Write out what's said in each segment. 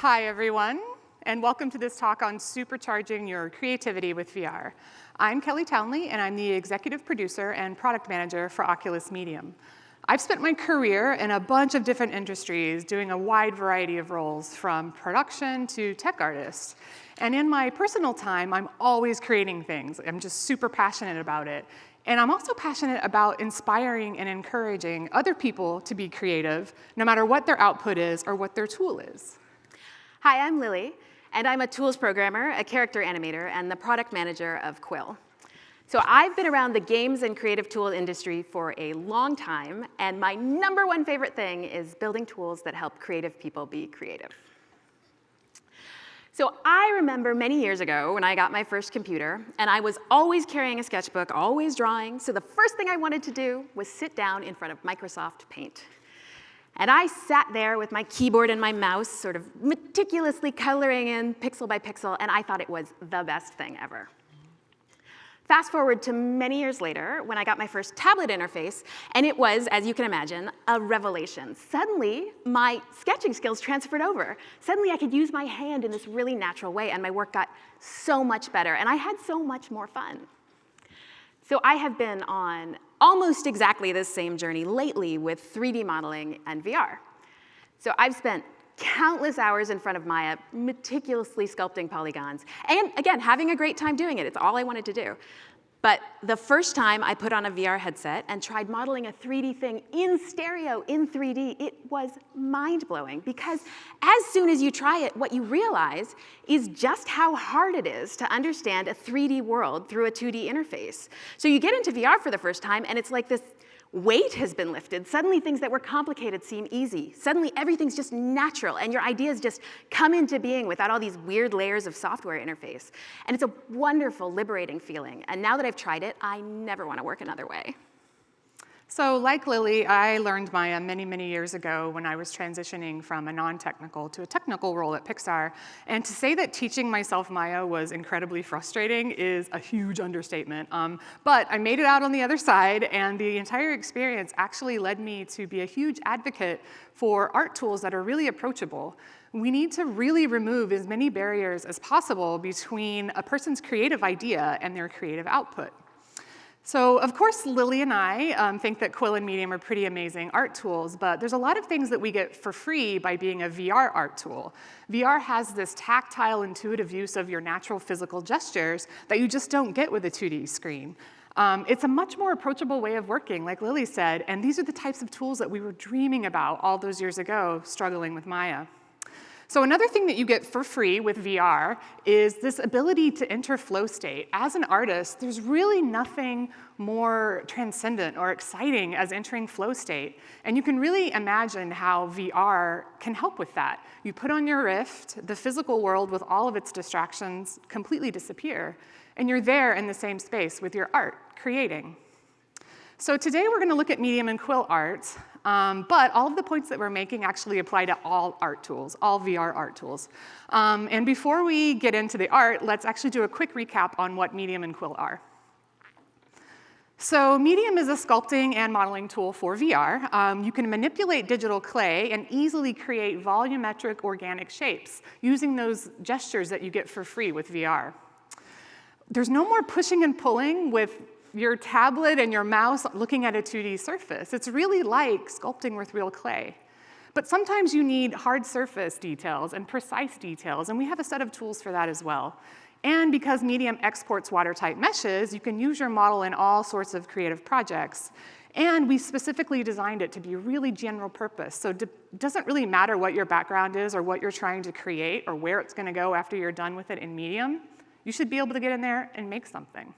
Hi, everyone, and welcome to this talk on supercharging your creativity with VR. I'm Kelly Townley, and I'm the executive producer and product manager for Oculus Medium. I've spent my career in a bunch of different industries doing a wide variety of roles, from production to tech artist. And in my personal time, I'm always creating things. I'm just super passionate about it. And I'm also passionate about inspiring and encouraging other people to be creative, no matter what their output is or what their tool is. Hi, I'm Lily, and I'm a tools programmer, a character animator, and the product manager of Quill. So I've been around the games and creative tool industry for a long time, and my #1 favorite thing is building tools that help creative people be creative. So I remember many years ago when I got my first computer, and I was always carrying a sketchbook, always drawing, so the first thing I wanted to do was sit down in front of Microsoft Paint. And I sat there with my keyboard and my mouse, sort of meticulously coloring in pixel by pixel, and I thought it was the best thing ever. Fast forward to many years later, when I got my first tablet interface, and it was, as you can imagine, a revelation. Suddenly, my sketching skills transferred over. Suddenly, I could use my hand in this really natural way, and my work got so much better, and I had so much more fun. So I have been on almost exactly this same journey lately with 3D modeling and VR. So I've spent countless hours in front of Maya, meticulously sculpting polygons, and again, having a great time doing it. It's all I wanted to do. But the first time I put on a VR headset and tried modeling a 3D thing in stereo, in 3D, it was mind-blowing, because as soon as you try it, what you realize is just how hard it is to understand a 3D world through a 2D interface. So you get into VR for the first time, and it's like this weight has been lifted. Suddenly things that were complicated seem easy. Suddenly everything's just natural, and your ideas just come into being without all these weird layers of software interface. And it's a wonderful, liberating feeling. And now that I've tried it, I never want to work another way. So like Lily, I learned Maya many, many years ago when I was transitioning from a non-technical to a technical role at Pixar. And to say that teaching myself Maya was incredibly frustrating is a huge understatement. But I made it out on the other side, and the entire experience actually led me to be a huge advocate for art tools that are really approachable. We need to really remove as many barriers as possible between a person's creative idea and their creative output. So, of course, Lily and I think that Quill and Medium are pretty amazing art tools, but there's a lot of things that we get for free by being a VR art tool. VR has this tactile, intuitive use of your natural physical gestures that you just don't get with a 2D screen. It's a much more approachable way of working, like Lily said, and these are the types of tools that we were dreaming about all those years ago, struggling with Maya. So another thing that you get for free with VR is this ability to enter flow state. As an artist, there's really nothing more transcendent or exciting as entering flow state. And you can really imagine how VR can help with that. You put on your Rift, the physical world with all of its distractions completely disappear, and you're there in the same space with your art, creating. So today we're going to look at Medium and Quill art, but all of the points that we're making actually apply to all art tools, all VR art tools. And before we get into the art, let's actually do a quick recap on what Medium and Quill are. So Medium is a sculpting and modeling tool for VR. You can manipulate digital clay and easily create volumetric organic shapes using those gestures that you get for free with VR. There's no more pushing and pulling with your tablet and your mouse looking at a 2D surface. It's really like sculpting with real clay. But sometimes you need hard surface details and precise details, and we have a set of tools for that as well. And because Medium exports watertight meshes, you can use your model in all sorts of creative projects. And we specifically designed it to be really general purpose. So it doesn't really matter what your background is or what you're trying to create or where it's going to go after you're done with it in Medium. You should be able to get in there and make something.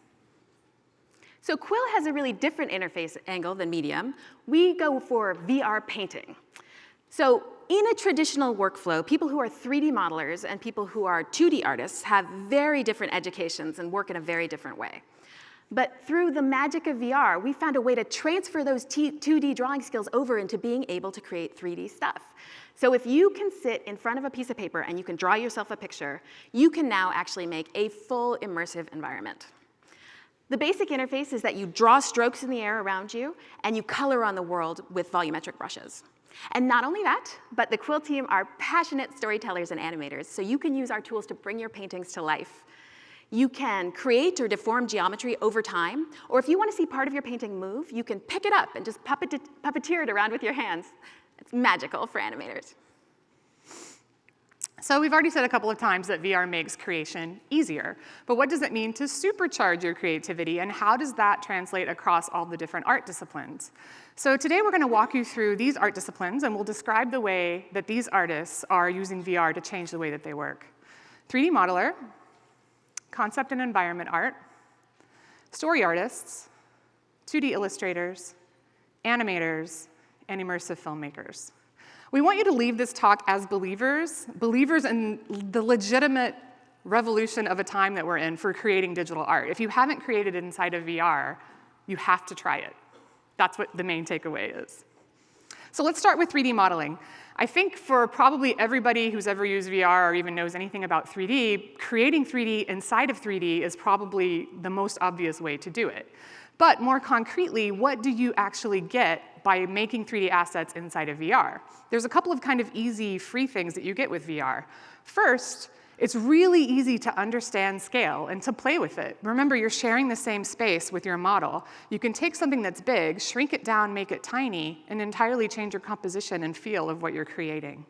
So Quill has a really different interface angle than Medium. We go for VR painting. So in a traditional workflow, people who are 3D modelers and people who are 2D artists have very different educations and work in a very different way. But through the magic of VR, we found a way to transfer those 2D drawing skills over into being able to create 3D stuff. So if you can sit in front of a piece of paper and you can draw yourself a picture, you can now actually make a full immersive environment. The basic interface is that you draw strokes in the air around you, and you color on the world with volumetric brushes. And not only that, but the Quill team are passionate storytellers and animators, so you can use our tools to bring your paintings to life. You can create or deform geometry over time, or if you want to see part of your painting move, you can pick it up and just puppeteer it around with your hands. It's magical for animators. So we've already said a couple of times that VR makes creation easier, but what does it mean to supercharge your creativity, and how does that translate across all the different art disciplines? So today we're going to walk you through these art disciplines, and we'll describe the way that these artists are using VR to change the way that they work. 3D modeler, concept and environment art, story artists, 2D illustrators, animators, and immersive filmmakers. We want you to leave this talk as believers in the legitimate revolution of a time that we're in for creating digital art. If you haven't created it inside of VR, you have to try it. That's what the main takeaway is. So let's start with 3D modeling. I think for probably everybody who's ever used VR or even knows anything about 3D, creating 3D inside of 3D is probably the most obvious way to do it. But more concretely, what do you actually get by making 3D assets inside of VR? There's a couple of kind of easy, free things that you get with VR. First, it's really easy to understand scale and to play with it. Remember, you're sharing the same space with your model. You can take something that's big, shrink it down, make it tiny, and entirely change your composition and feel of what you're creating.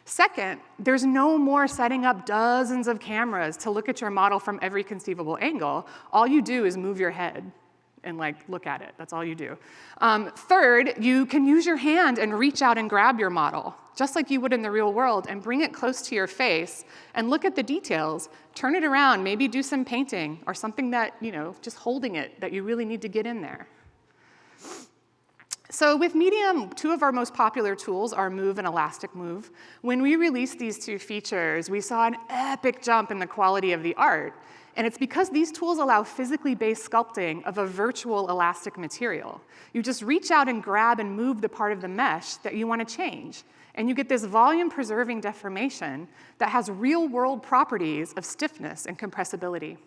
Second, there's no more setting up dozens of cameras to look at your model from every conceivable angle. All you do is move your head and look at it. That's all you do. Third, you can use your hand and reach out and grab your model, just like you would in the real world, and bring it close to your face and look at the details. Turn it around, maybe do some painting or something that, just holding it that you really need to get in there. So with Medium, two of our most popular tools are Move and Elastic Move. When we released these two features, we saw an epic jump in the quality of the art. And it's because these tools allow physically based sculpting of a virtual elastic material. You just reach out and grab and move the part of the mesh that you want to change. And you get this volume-preserving deformation that has real-world properties of stiffness and compressibility.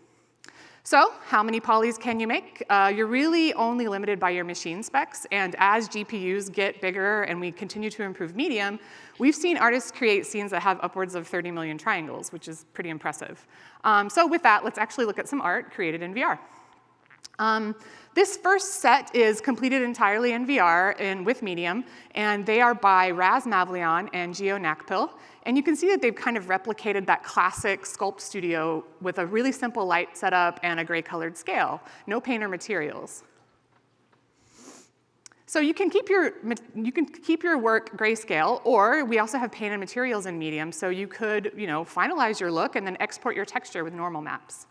So how many polys can you make? You're really only limited by your machine specs, and as GPUs get bigger and we continue to improve Medium, we've seen artists create scenes that have upwards of 30 million triangles, which is pretty impressive. So with that, let's actually look at some art created in VR. This first set is completed entirely in VR and with Medium, and they are by Raz Mavlion and Geo Nakpil. And you can see that they've kind of replicated that classic sculpt studio with a really simple light setup and a gray-colored scale, no paint or materials. So you can keep your work grayscale, or we also have paint and materials in Medium, so you could finalize your look and then export your texture with normal maps.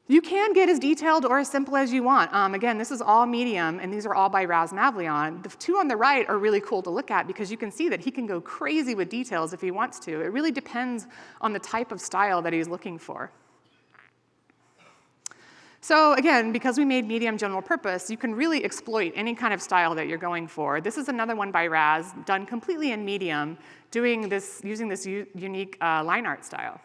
You can get as detailed or as simple as you want. Again, this is all Medium, and these are all by Raz Mavlion. The two on the right are really cool to look at because you can see that he can go crazy with details if he wants to. It really depends on the type of style that he's looking for. So again, because we made Medium general purpose, you can really exploit any kind of style that you're going for. This is another one by Raz, done completely in Medium, using this unique line art style.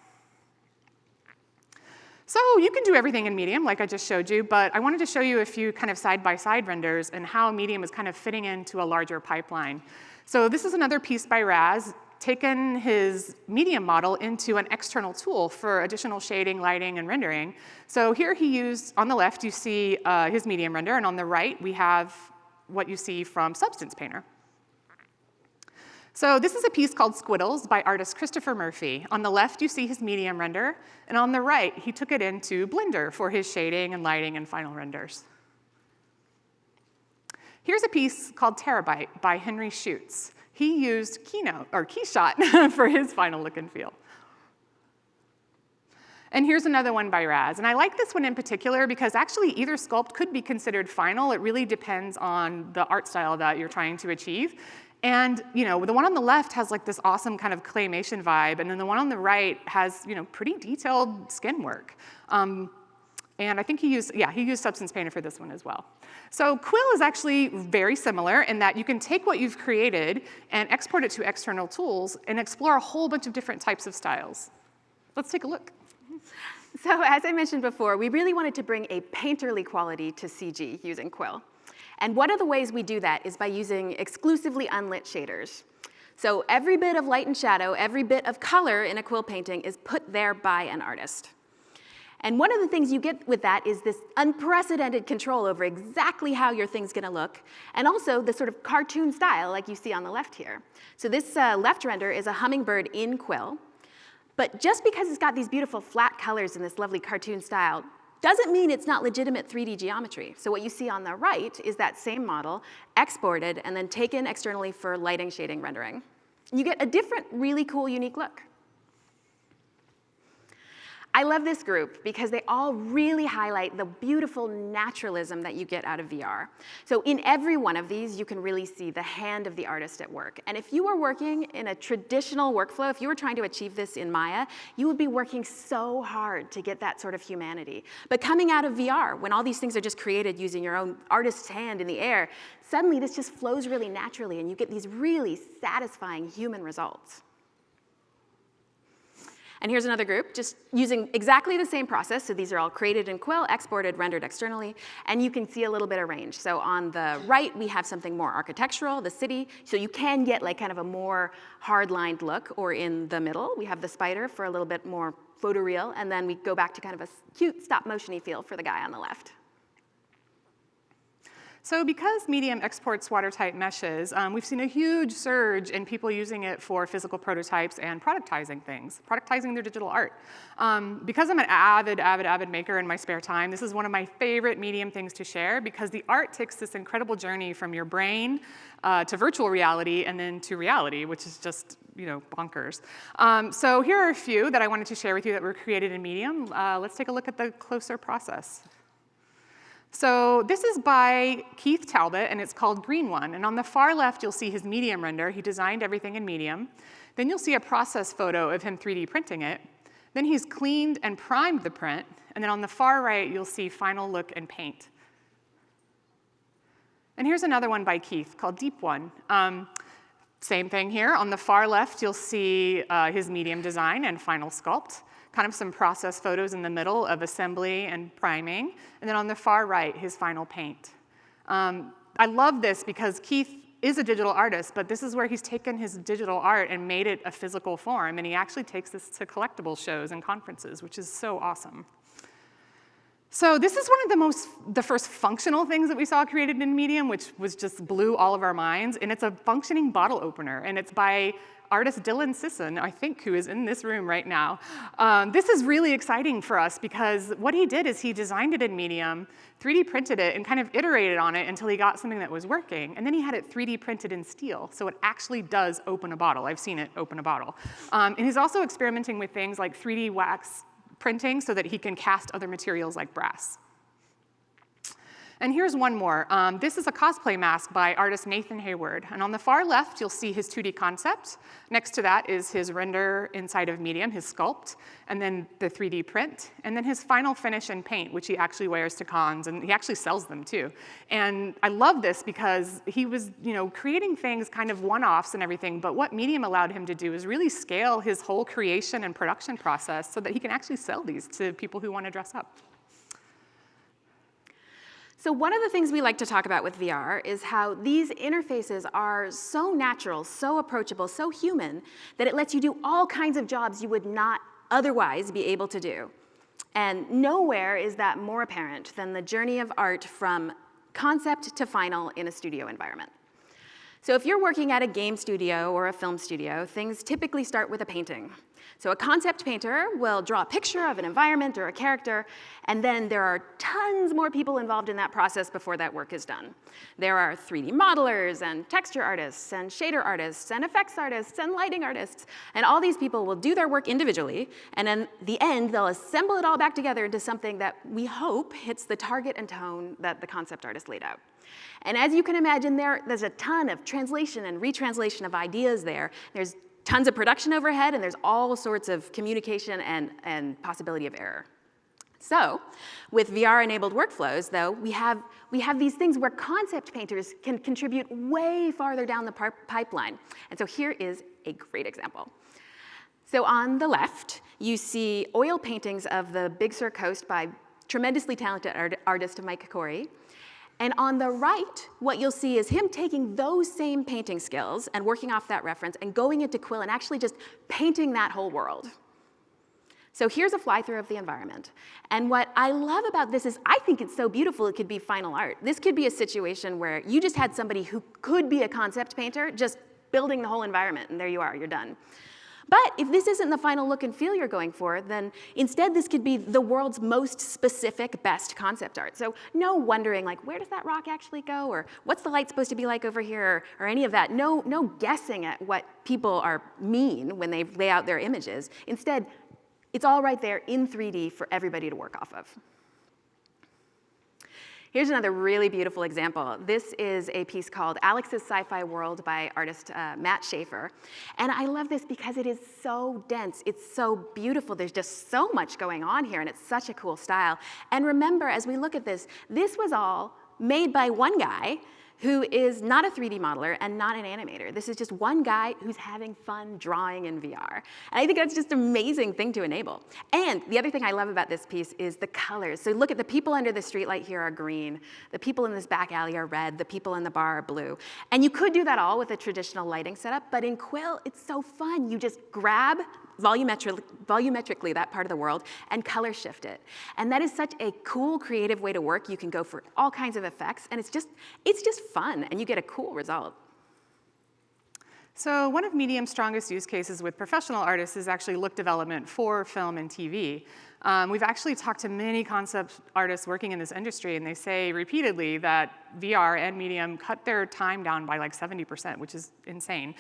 So you can do everything in Medium, like I just showed you, but I wanted to show you a few kind of side-by-side renders and how Medium is kind of fitting into a larger pipeline. So this is another piece by Raz, taken his Medium model into an external tool for additional shading, lighting, and rendering. So here he used, on the left, you see his Medium render, and on the right, we have what you see from Substance Painter. So this is a piece called Squiddles by artist Christopher Murphy. On the left, you see his Medium render, and on the right, he took it into Blender for his shading and lighting and final renders. Here's a piece called Terabyte by Henry Schutz. He used Keyshot for his final look and feel. And here's another one by Raz. And I like this one in particular because actually either sculpt could be considered final. It really depends on the art style that you're trying to achieve. And the one on the left has this awesome kind of claymation vibe, and then the one on the right has pretty detailed skin work. And I think he used Substance Painter for this one as well. So Quill is actually very similar in that you can take what you've created and export it to external tools and explore a whole bunch of different types of styles. Let's take a look. So as I mentioned before, we really wanted to bring a painterly quality to CG using Quill. And one of the ways we do that is by using exclusively unlit shaders. So every bit of light and shadow, every bit of color in a Quill painting is put there by an artist. And one of the things you get with that is this unprecedented control over exactly how your thing's gonna look, and also the sort of cartoon style like you see on the left here. So this left render is a hummingbird in Quill, but just because it's got these beautiful flat colors and this lovely cartoon style doesn't mean it's not legitimate 3D geometry. So what you see on the right is that same model exported and then taken externally for lighting, shading, rendering. You get a different, really cool, unique look. I love this group because they all really highlight the beautiful naturalism that you get out of VR. So in every one of these, you can really see the hand of the artist at work. And if you were working in a traditional workflow, if you were trying to achieve this in Maya, you would be working so hard to get that sort of humanity. But coming out of VR, when all these things are just created using your own artist's hand in the air, suddenly this just flows really naturally and you get these really satisfying human results. And here's another group, just using exactly the same process. So these are all created in Quill, exported, rendered externally, and you can see a little bit of range. So on the right, we have something more architectural, the city. So you can get like kind of a more hard-lined look, or in the middle, we have the spider for a little bit more photoreal, and then we go back to kind of a cute stop-motion-y feel for the guy on the left. So because Medium exports watertight meshes, we've seen a huge surge in people using it for physical prototypes and productizing things, productizing their digital art. Because I'm an avid maker in my spare time, this is one of my favorite Medium things to share because the art takes this incredible journey from your brain to virtual reality and then to reality, which is just bonkers. So here are a few that I wanted to share with you that were created in Medium. Let's take a look at the closer process. So this is by Keith Talbot, and it's called Green One. And on the far left, you'll see his Medium render. He designed everything in Medium. Then you'll see a process photo of him 3D printing it. Then he's cleaned and primed the print. And then on the far right, you'll see final look and paint. And here's another one by Keith called Deep One. Same thing here. On the far left, you'll see his Medium design and final sculpt. Kind of some process photos in the middle of assembly and priming. And then on the far right, his final paint. I love this because Keith is a digital artist, but this is where he's taken his digital art and made it a physical form. And he actually takes this to collectible shows and conferences, which is so awesome. So this is one of the first functional things that we saw created in Medium, which was just blew all of our minds. And it's a functioning bottle opener. And it's by artist Dylan Sisson, I think, who is in this room right now. This is really exciting for us because what he did is he designed it in Medium, 3D printed it, and kind of iterated on it until he got something that was working. And then he had it 3D printed in steel, so it actually does open a bottle. I've seen it open a bottle. And he's also experimenting with things like 3D wax printing so that he can cast other materials like brass. And here's one more. This is a cosplay mask by artist Nathan Hayward. And on the far left, you'll see his 2D concept. Next to that is his render inside of Medium, his sculpt, and then the 3D print, and then his final finish and paint, which he actually wears to cons, and he actually sells them too. And I love this because he was creating things kind of one-offs and everything, but what Medium allowed him to do is really scale his whole creation and production process so that he can actually sell these to people who want to dress up. So one of the things we like to talk about with VR is how these interfaces are so natural, so approachable, so human, that it lets you do all kinds of jobs you would not otherwise be able to do. And nowhere is that more apparent than the journey of art from concept to final in a studio environment. So if you're working at a game studio or a film studio, things typically start with a painting. So a concept painter will draw a picture of an environment or a character, and then there are tons more people involved in that process before that work is done. There are 3D modelers and texture artists and shader artists and effects artists and lighting artists, and all these people will do their work individually, and in the end, they'll assemble it all back together into something that we hope hits the target and tone that the concept artist laid out. And as you can imagine, there's a ton of translation and retranslation of ideas there. There's tons of production overhead, and there's all sorts of communication and possibility of error. So with VR-enabled workflows, though, we have these things where concept painters can contribute way farther down the pipeline. And so here is a great example. So on the left, you see oil paintings of the Big Sur coast by tremendously talented artist Mike Corey. And on the right, what you'll see is him taking those same painting skills and working off that reference and going into Quill and actually just painting that whole world. So here's a fly-through of the environment. And what I love about this is I think it's so beautiful it could be final art. This could be a situation where you just had somebody who could be a concept painter just building the whole environment, and there you are, you're done. But if this isn't the final look and feel you're going for, then instead this could be the world's most specific, best concept art. So no wondering, like, where does that rock actually go? Or what's the light supposed to be like over here? Or any of that. No guessing at what people mean when they lay out their images. Instead, it's all right there in 3D for everybody to work off of. Here's another really beautiful example. This is a piece called Alex's Sci-Fi World by artist Matt Schaefer. And I love this because it is so dense. It's so beautiful. There's just so much going on here, and it's such a cool style. And remember, as we look at this was all made by one guy who is not a 3D modeler and not an animator. This is just one guy who's having fun drawing in VR. And I think that's just an amazing thing to enable. And the other thing I love about this piece is the colors. So look at the people under the streetlight here are green. The people in this back alley are red. The people in the bar are blue. And you could do that all with a traditional lighting setup, but in Quill, it's so fun. You just grab volumetrically that part of the world and color shift it. And that is such a cool, creative way to work. You can go for all kinds of effects, and it's just fun, and you get a cool result. So one of Medium's strongest use cases with professional artists is actually look development for film and TV. We've actually talked to many concept artists working in this industry, and they say repeatedly that VR and Medium cut their time down by like 70%, which is insane.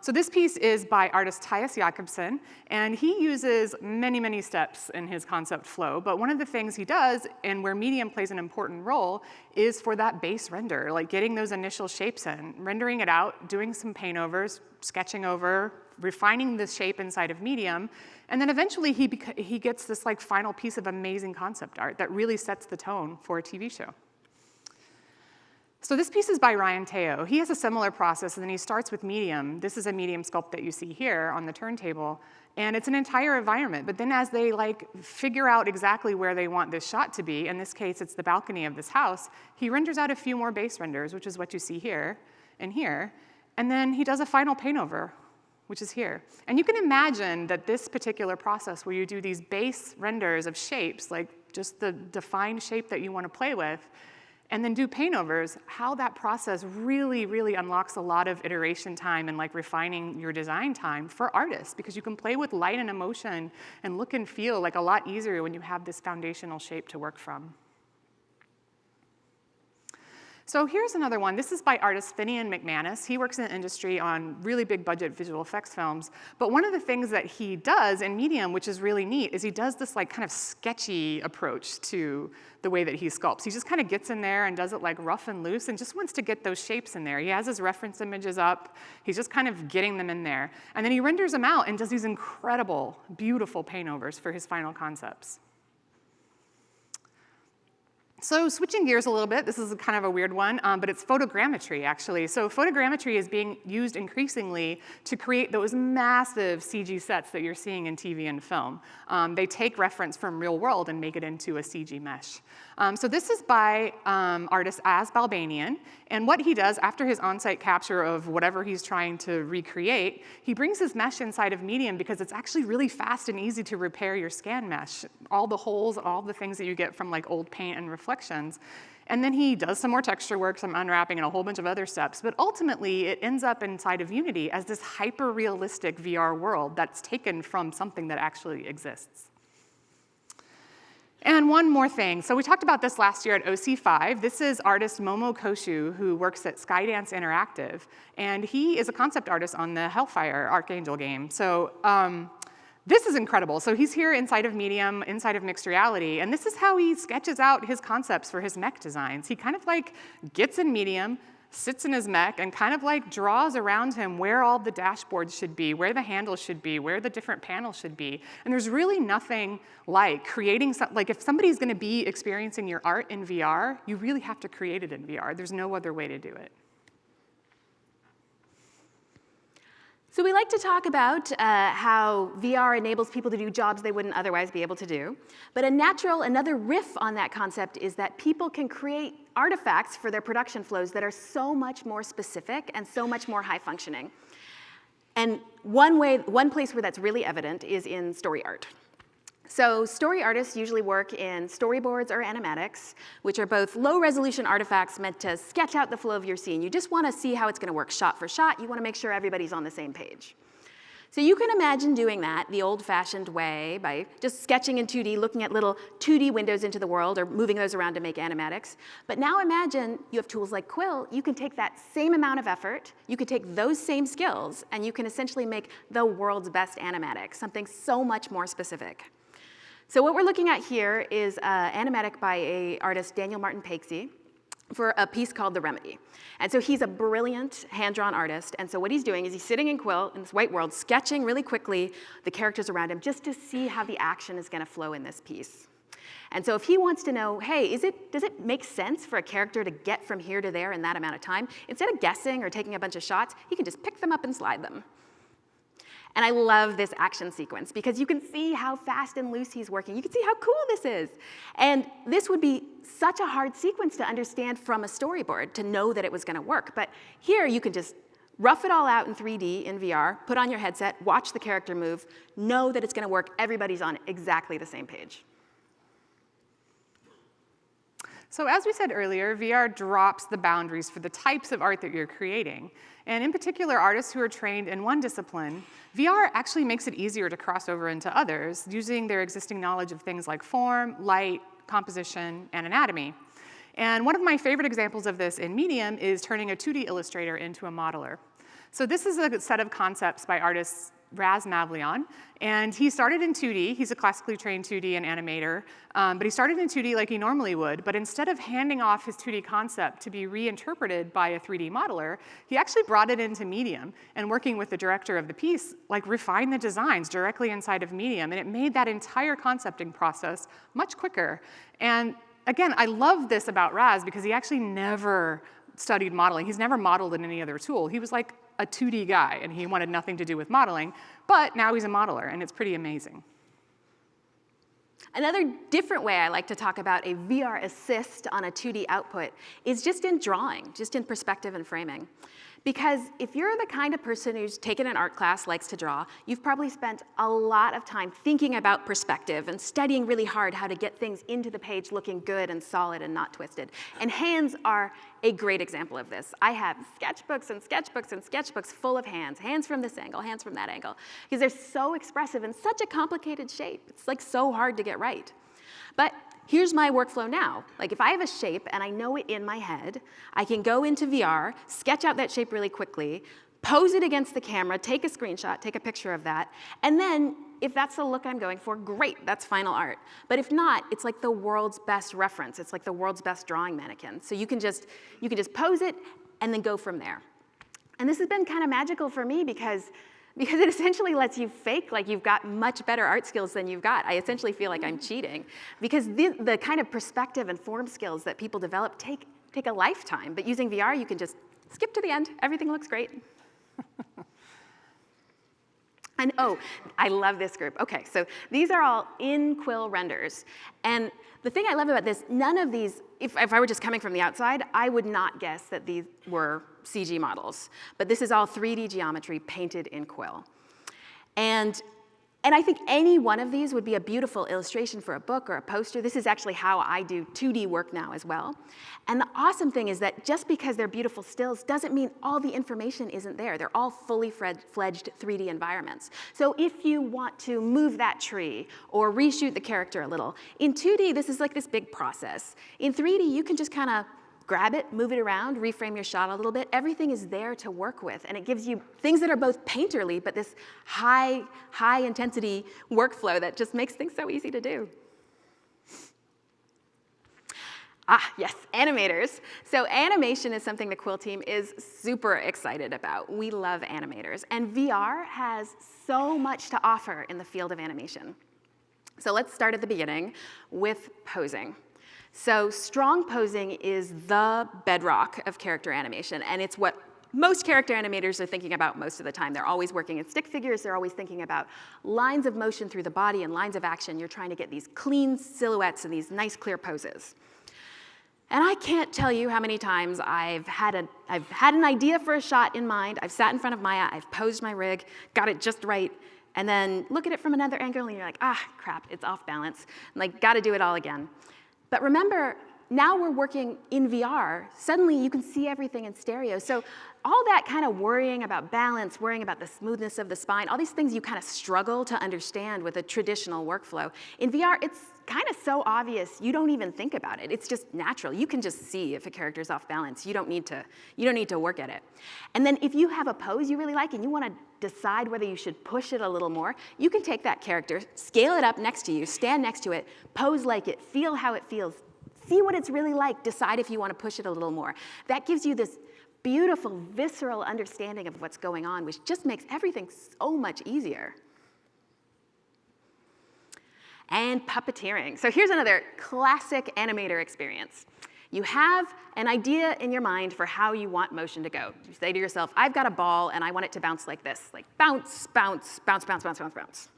So this piece is by artist Tyus Jakobsen, and he uses many, many steps in his concept flow. But one of the things he does, and where Medium plays an important role, is for that base render, like getting those initial shapes in, rendering it out, doing some paint overs, sketching over, refining the shape inside of Medium, and then eventually he gets this like final piece of amazing concept art that really sets the tone for a TV show. So this piece is by Ryan Teo. He has a similar process, and then he starts with Medium. This is a Medium sculpt that you see here on the turntable, and it's an entire environment. But then as they like figure out exactly where they want this shot to be, in this case it's the balcony of this house, he renders out a few more base renders, which is what you see here and here, and then he does a final paint over, which is here. And you can imagine that this particular process where you do these base renders of shapes, like just the defined shape that you want to play with, and then do paint overs, how that process really, really unlocks a lot of iteration time and like refining your design time for artists, because you can play with light and emotion and look and feel like a lot easier when you have this foundational shape to work from. So here's another one. This is by artist Finian McManus. He works in the industry on really big budget visual effects films. But one of the things that he does in Medium, which is really neat, is he does this like kind of sketchy approach to the way that he sculpts. He just kind of gets in there and does it like rough and loose and just wants to get those shapes in there. He has his reference images up. He's just kind of getting them in there. And then he renders them out and does these incredible, beautiful paint overs for his final concepts. So switching gears a little bit, this is kind of a weird one, but it's photogrammetry, actually. So photogrammetry is being used increasingly to create those massive CG sets that you're seeing in TV and film. They take reference from real world and make it into a CG mesh. So this is by artist As Balbanian, and what he does after his on-site capture of whatever he's trying to recreate, he brings his mesh inside of Medium because it's actually really fast and easy to repair your scan mesh, all the holes, all the things that you get from like old paint and reflections. And then he does some more texture work, some unwrapping, and a whole bunch of other steps. But ultimately, it ends up inside of Unity as this hyper-realistic VR world that's taken from something that actually exists. And one more thing. So we talked about this last year at OC5. This is artist Momo Koshu, who works at Skydance Interactive. And he is a concept artist on the Hellfire Archangel game. So this is incredible. So he's here inside of Medium, inside of mixed reality, and this is how he sketches out his concepts for his mech designs. He kind of like gets in Medium, sits in his mech, and kind of like draws around him where all the dashboards should be, where the handles should be, where the different panels should be. And there's really nothing like creating, like if somebody's gonna be experiencing your art in VR, you really have to create it in VR. There's no other way to do it. So we like to talk about how VR enables people to do jobs they wouldn't otherwise be able to do. But another riff on that concept is that people can create artifacts for their production flows that are so much more specific and so much more high functioning. And one place where that's really evident is in story art. So story artists usually work in storyboards or animatics, which are both low-resolution artifacts meant to sketch out the flow of your scene. You just want to see how it's going to work shot for shot. You want to make sure everybody's on the same page. So you can imagine doing that the old-fashioned way by just sketching in 2D, looking at little 2D windows into the world, or moving those around to make animatics. But now imagine you have tools like Quill. You can take that same amount of effort, you could take those same skills, and you can essentially make the world's best animatic, something so much more specific. So what we're looking at here is an animatic by an artist, Daniel Martin Pakesy, for a piece called The Remedy. And so he's a brilliant hand-drawn artist, and so what he's doing is he's sitting in Quill, in this white world, sketching really quickly the characters around him just to see how the action is going to flow in this piece. And so if he wants to know, hey, does it make sense for a character to get from here to there in that amount of time, instead of guessing or taking a bunch of shots, he can just pick them up and slide them. And I love this action sequence because you can see how fast and loose he's working. You can see how cool this is. And this would be such a hard sequence to understand from a storyboard to know that it was going to work. But here you can just rough it all out in 3D in VR, put on your headset, watch the character move, know that it's going to work. Everybody's on exactly the same page. So as we said earlier, VR drops the boundaries for the types of art that you're creating. And in particular, artists who are trained in one discipline, VR actually makes it easier to cross over into others using their existing knowledge of things like form, light, composition, and anatomy. And one of my favorite examples of this in Medium is turning a 2D illustrator into a modeler. So this is a set of concepts by artists Raz Mavlion, and he started in 2D. He's a classically trained 2D and animator, but he started in 2D like he normally would, but instead of handing off his 2D concept to be reinterpreted by a 3D modeler, he actually brought it into Medium, and working with the director of the piece, like refined the designs directly inside of Medium, and it made that entire concepting process much quicker. And again, I love this about Raz because he actually never studied modeling. He's never modeled in any other tool. He was like a 2D guy, and he wanted nothing to do with modeling, but now he's a modeler, and it's pretty amazing. Another different way I like to talk about a VR assist on a 2D output is just in drawing, just in perspective and framing. Because if you're the kind of person who's taken an art class, likes to draw, you've probably spent a lot of time thinking about perspective and studying really hard how to get things into the page looking good and solid and not twisted. And hands are a great example of this. I have sketchbooks and sketchbooks and sketchbooks full of hands, hands from this angle, hands from that angle, because they're so expressive in such a complicated shape. It's like so hard to get right. But here's my workflow now. Like if I have a shape and I know it in my head, I can go into VR, sketch out that shape really quickly, pose it against the camera, take a screenshot, take a picture of that, and then if that's the look I'm going for, great, that's final art. But if not, it's like the world's best reference. It's like the world's best drawing mannequin. So you can just pose it and then go from there. And this has been kind of magical for me because it essentially lets you fake like you've got much better art skills than you've got. I essentially feel like I'm cheating because the kind of perspective and form skills that people develop take a lifetime. But using VR, you can just skip to the end. Everything looks great. And oh, I love this group. Okay, so these are all in Quill renders. And the thing I love about this, none of these, if I were just coming from the outside, I would not guess that these were CG models. But this is all 3D geometry painted in Quill. And I think any one of these would be a beautiful illustration for a book or a poster. This is actually how I do 2D work now as well. And the awesome thing is that just because they're beautiful stills doesn't mean all the information isn't there. They're all fully fledged 3D environments. So if you want to move that tree or reshoot the character a little, in 2D, this is like this big process. In 3D, you can just kind of grab it, move it around, reframe your shot a little bit. Everything is there to work with, and it gives you things that are both painterly, but this high intensity workflow that just makes things so easy to do. Yes, animators. So animation is something the Quill team is super excited about. We love animators, and VR has so much to offer in the field of animation. So let's start at the beginning with posing. So strong posing is the bedrock of character animation, and it's what most character animators are thinking about most of the time. They're always working in stick figures. They're always thinking about lines of motion through the body and lines of action. You're trying to get these clean silhouettes and these nice, clear poses. And I can't tell you how many times I've had an idea for a shot in mind. I've sat in front of Maya, I've posed my rig, got it just right, and then look at it from another angle and you're like, ah, crap, it's off balance. And like, gotta do it all again. But remember, now we're working in VR. Suddenly you can see everything in stereo. So all that kind of worrying about balance, worrying about the smoothness of the spine, all these things you kind of struggle to understand with a traditional workflow. In VR, it's kind of so obvious you don't even think about it. It's just natural. You can just see if a character's off balance. You don't need to work at it. And then if you have a pose you really like and you want to decide whether you should push it a little more, you can take that character, scale it up next to you, stand next to it, pose like it, feel how it feels, see what it's really like, decide if you want to push it a little more. That gives you this beautiful, visceral understanding of what's going on, which just makes everything so much easier. And puppeteering. So here's another classic animator experience. You have an idea in your mind for how you want motion to go. You say to yourself, I've got a ball and I want it to bounce like this, like bounce, bounce, bounce, bounce, bounce, bounce, bounce.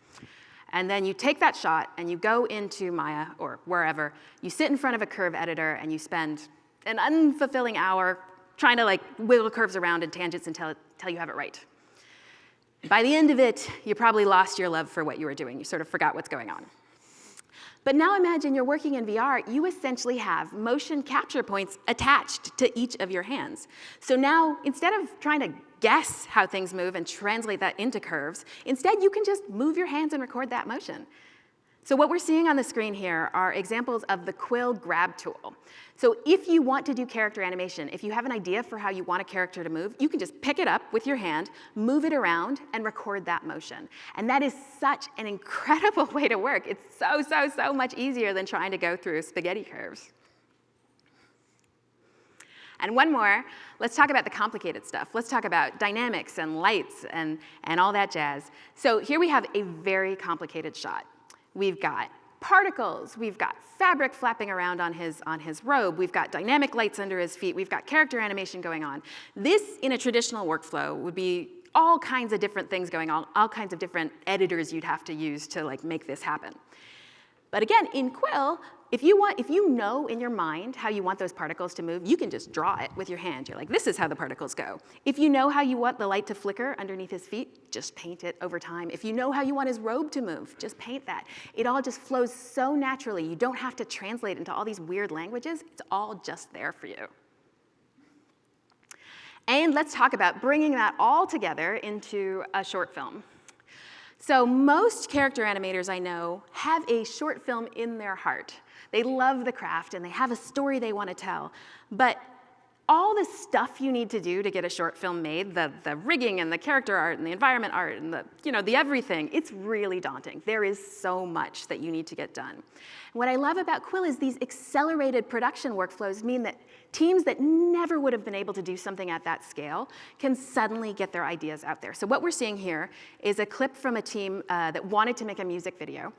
And then you take that shot and you go into Maya or wherever, you sit in front of a curve editor and you spend an unfulfilling hour trying to like wiggle curves around and tangents until you have it right. By the end of it, you probably lost your love for what you were doing. You sort of forgot what's going on. But now imagine you're working in VR, you essentially have motion capture points attached to each of your hands. So now, instead of trying to guess how things move and translate that into curves, instead you can just move your hands and record that motion. So what we're seeing on the screen here are examples of the Quill grab tool. So if you want to do character animation, if you have an idea for how you want a character to move, you can just pick it up with your hand, move it around, and record that motion. And that is such an incredible way to work. It's so, so, so much easier than trying to go through spaghetti curves. And one more, let's talk about the complicated stuff. Let's talk about dynamics and lights and all that jazz. So here we have a very complicated shot. We've got particles, we've got fabric flapping around on his robe, we've got dynamic lights under his feet, we've got character animation going on. This, in a traditional workflow, would be all kinds of different things going on, all kinds of different editors you'd have to use to like make this happen. But again, in Quill, if you know in your mind how you want those particles to move, you can just draw it with your hand. You're like, this is how the particles go. If you know how you want the light to flicker underneath his feet, just paint it over time. If you know how you want his robe to move, just paint that. It all just flows so naturally. You don't have to translate into all these weird languages. It's all just there for you. And let's talk about bringing that all together into a short film. So most character animators I know have a short film in their heart. They love the craft and they have a story they want to tell. But all the stuff you need to do to get a short film made, the rigging and the character art and the environment art and the everything, it's really daunting. There is so much that you need to get done. And what I love about Quill is these accelerated production workflows mean that teams that never would have been able to do something at that scale can suddenly get their ideas out there. So what we're seeing here is a clip from a team that wanted to make a music video.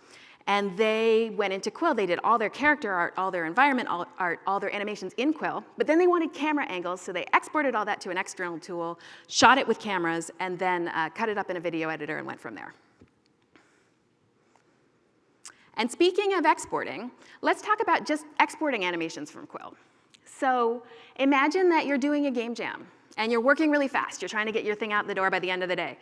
And they went into Quill. They did all their character art, all their environment art, all their animations in Quill. But then they wanted camera angles, so they exported all that to an external tool, shot it with cameras, and then cut it up in a video editor and went from there. And speaking of exporting, let's talk about just exporting animations from Quill. So imagine that you're doing a game jam, and you're working really fast. You're trying to get your thing out the door by the end of the day.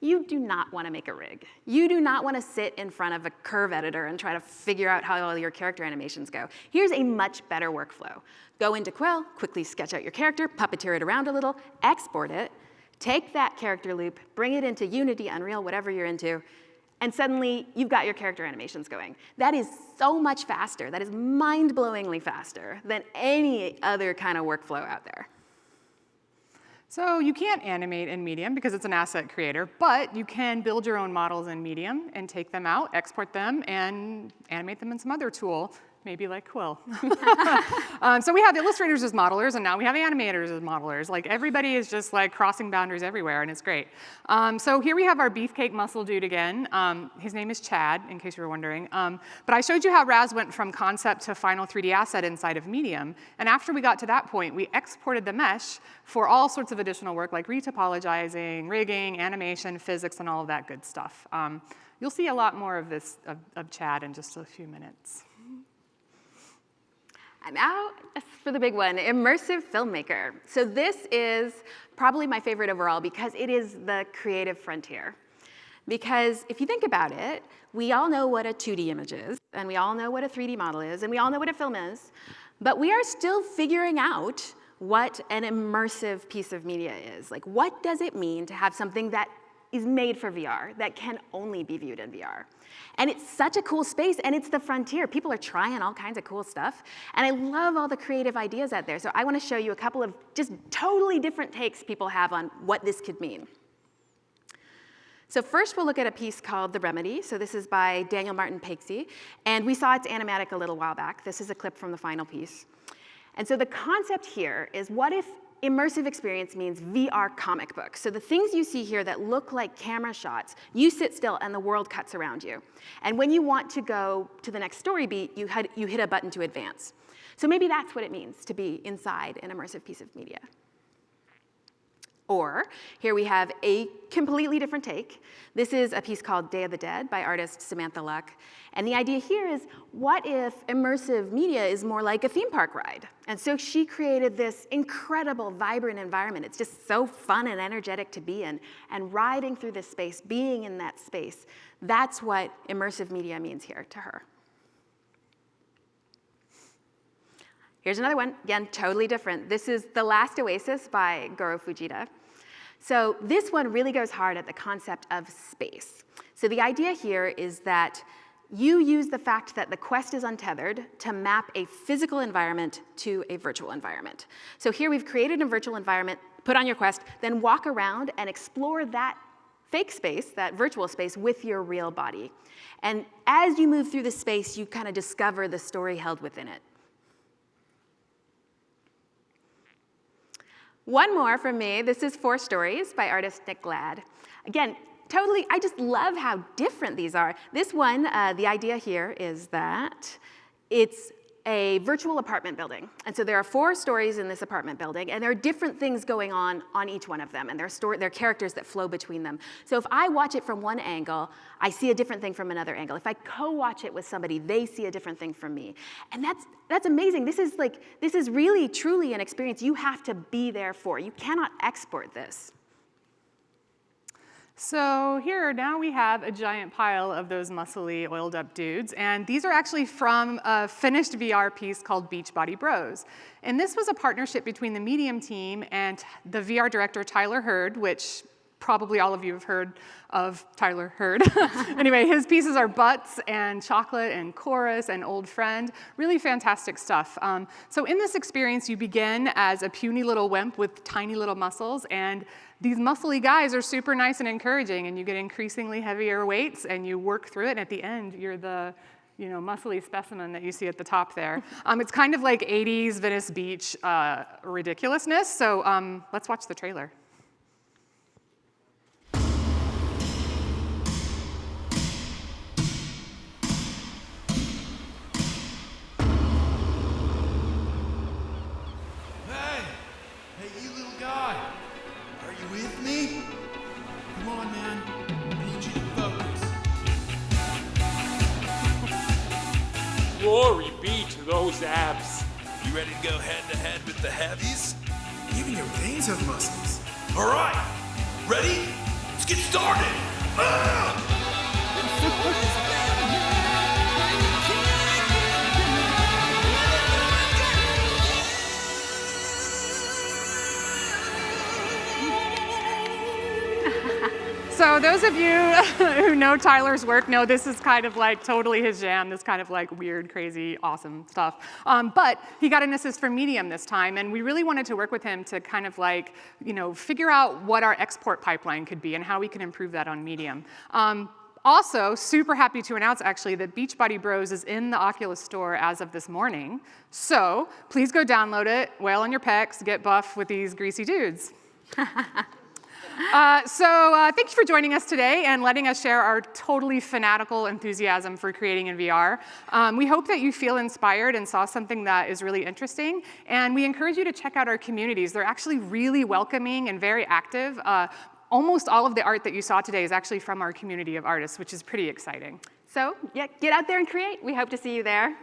You do not want to make a rig. You do not want to sit in front of a curve editor and try to figure out how all your character animations go. Here's a much better workflow. Go into Quill, quickly sketch out your character, puppeteer it around a little, export it, take that character loop, bring it into Unity, Unreal, whatever you're into, and suddenly you've got your character animations going. That is so much faster. That is mind-blowingly faster than any other kind of workflow out there. So you can't animate in Medium because it's an asset creator, but you can build your own models in Medium and take them out, export them, and animate them in some other tool. maybe like Quill. So we have illustrators as modelers, and now we have animators as modelers. Like everybody is just like crossing boundaries everywhere, and it's great. So here we have our beefcake muscle dude again. His name is Chad, in case you were wondering. But I showed you how Raz went from concept to final 3D asset inside of Medium. And after we got to that point, we exported the mesh for all sorts of additional work like retopologizing, rigging, animation, physics, and all of that good stuff. You'll see a lot more of this, of Chad in just a few minutes. And now for the big one, Immersive Filmmaker. So this is probably my favorite overall because it is the creative frontier. Because if you think about it, we all know what a 2D image is, and we all know what a 3D model is, and we all know what a film is, but we are still figuring out what an immersive piece of media is. Like, what does it mean to have something that is made for VR, that can only be viewed in VR? And it's such a cool space, and it's the frontier. People are trying all kinds of cool stuff, and I love all the creative ideas out there. So I want to show you a couple of just totally different takes people have on what this could mean. So first, we'll look at a piece called The Remedy. So this is by Daniel Martin Pakesy, and we saw its animatic a little while back. This is a clip from the final piece. And so the concept here is, what if immersive experience means VR comic books? So the things you see here that look like camera shots, you sit still and the world cuts around you. And when you want to go to the next story beat, you hit a button to advance. So maybe that's what it means to be inside an immersive piece of media. Or here we have a completely different take. This is a piece called Day of the Dead by artist Samantha Luck. And the idea here is, what if immersive media is more like a theme park ride? And so she created this incredible, vibrant environment. It's just so fun and energetic to be in. And riding through this space, being in that space, that's what immersive media means here to her. Here's another one, again, totally different. This is The Last Oasis by Goro Fujita. So this one really goes hard at the concept of space. So the idea here is that you use the fact that the quest is untethered to map a physical environment to a virtual environment. So here we've created a virtual environment, put on your quest, then walk around and explore that fake space, that virtual space, with your real body. And as you move through the space, you kind of discover the story held within it. One more from me. This is 4 Stories by artist Nick Glad. Again, totally, I just love how different these are. This one, the idea here is that it's a virtual apartment building. And so there are 4 stories in this apartment building, and there are different things going on each one of them, and there are characters that flow between them. So if I watch it from one angle, I see a different thing from another angle. If I co-watch it with somebody, they see a different thing from me. And that's amazing. This is really, truly an experience you have to be there for. You cannot export this. So here, now we have a giant pile of those muscly, oiled-up dudes, and these are actually from a finished VR piece called Beachbody Bros. And this was a partnership between the Medium team and the VR director, Tyler Hurd, which probably all of you have heard of Tyler Hurd. Anyway, his pieces are Butts and Chocolate and Chorus and Old Friend, really fantastic stuff. So in this experience, you begin as a puny little wimp with tiny little muscles, and these muscly guys are super nice and encouraging, and you get increasingly heavier weights, and you work through it, and at the end, you're the muscly specimen that you see at the top there. It's kind of like 80s Venice Beach ridiculousness, so let's watch the trailer. Hey, you little guy. Are you with me? Come on, man. I need you to focus. Glory be to those abs. You ready to go head-to-head with the heavies? Even your veins have muscles. All right. Ready? Let's get started. So those of you who know Tyler's work know this is kind of like totally his jam, this kind of like weird, crazy, awesome stuff. But he got an assist from Medium this time, and we really wanted to work with him to kind of like, figure out what our export pipeline could be and how we can improve that on Medium. Also, super happy to announce actually that Beachbody Bros is in the Oculus store as of this morning. So please go download it, wail on your pecs, get buff with these greasy dudes. Thank you for joining us today and letting us share our totally fanatical enthusiasm for creating in VR. We hope that you feel inspired and saw something that is really interesting, and we encourage you to check out our communities. They're actually really welcoming and very active. Almost all of the art that you saw today is actually from our community of artists, which is pretty exciting. So yeah, get out there and create. We hope to see you there.